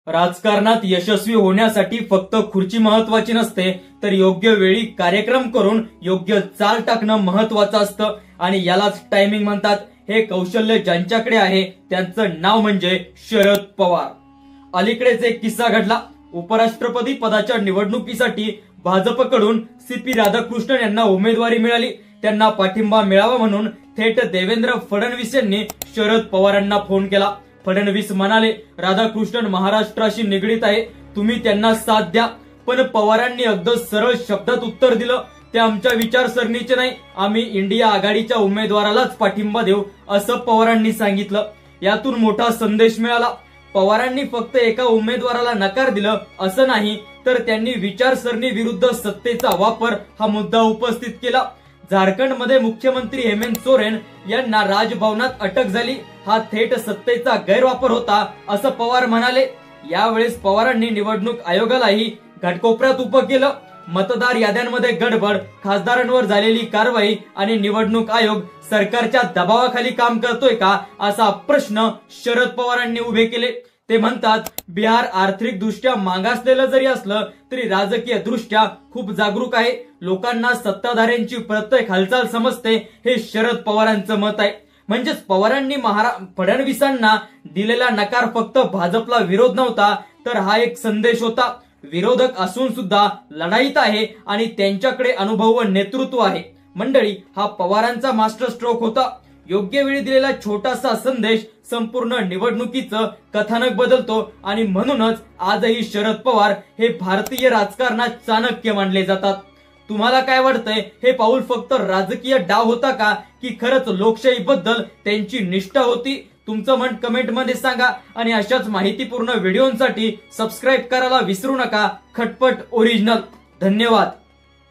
राजकारणात यशस्वी होण्यासाठी फक्त खुर्ची महत्वाची नसते, तर योग्य वेळी कार्यक्रम करून योग्य चाल टाकणं महत्वाचं असतं आणि यालाच टायमिंग म्हणतात। हे कौशल्य ज्यांच्याकडे आहे त्यांचं नाव म्हणजे शरद पवार। अलीकडेच एक किस्सा घडला। उपराष्ट्रपती पदाच्या निवडणुकीसाठी भाजपकडून सीपी राधाकृष्णन यांना उमेदवारी मिळाली। त्यांना पाठिंबा मिळावा म्हणून थेट देवेंद्र फडणवीस यांनी शरद पवारांना फोन केला। फडणवीस म्हणाले, राधाकृष्णन महाराष्ट्राशी निगडीत आहे, तुम्ही त्यांना साथ द्या। पण पवारांनी अगदी सरळ शब्दात उत्तर दिलं, ते आमच्या विचारसरणीचे नाही, आम्ही इंडिया आघाडीच्या उमेदवारालाच पाठिंबा देऊ असं पवारांनी सांगितलं। यातून मोठा संदेश मिळाला। पवारांनी फक्त एका उमेदवाराला नकार दिलं असं नाही, तर त्यांनी विचारसरणी विरुद्ध सत्तेचा वापर हा मुद्दा उपस्थित केला। झारखंडमध्ये मुख्यमंत्री हेमंत सोरेन यांना राजभवनात अटक झाली, हा थेट सत्तेचा गैरवापर होता असं पवार म्हणाले। यावेळेस पवारांनी निवडणूक आयोगालाही घाटकोपऱ्यात उभं केलं। मतदार याद्यांमध्ये गडबड, खासदारांवर झालेली कारवाई आणि निवडणूक आयोग सरकारच्या दबावाखाली काम करतोय का असा प्रश्न शरद पवारांनी उभे केले। ते म्हणतात, बिहार आर्थिकदृष्ट्या मागासलेलं जरी असलं तरी राजकीय दृष्ट्या खूप जागरूक आहे, लोकांना सत्ताधाऱ्यांची प्रत्येक हालचाल समजते, हे शरद पवारांचं मत आहे। म्हणजेच पवारांनी फडणवीसांना दिलेला नकार फक्त भाजपला विरोध नव्हता, तर हा एक संदेश होता। विरोधक असून सुद्धा लढाईत आहे आणि त्यांच्याकडे अनुभव व नेतृत्व आहे। मंडळी, हा पवारांचा मास्टर स्ट्रोक होता। योग्य वेळी दिलेला छोटासा संदेश संपूर्ण निवडणुकीचं कथानक बदलतो आणि म्हणूनच आजही शरद पवार हे भारतीय राजकारणात चाणक्य मानले जातात। तुम्हाला काय वाटतंय, हे पाऊल फक्त राजकीय डाव होता का, की खरंच लोकशाहीबद्दल त्यांची निष्ठा होती? तुमचं मत कमेंट मध्ये सांगा आणि अशाच माहितीपूर्ण व्हिडिओंसाठी सबस्क्राईब करायला विसरू नका। खटपट ओरिजिनल। धन्यवाद।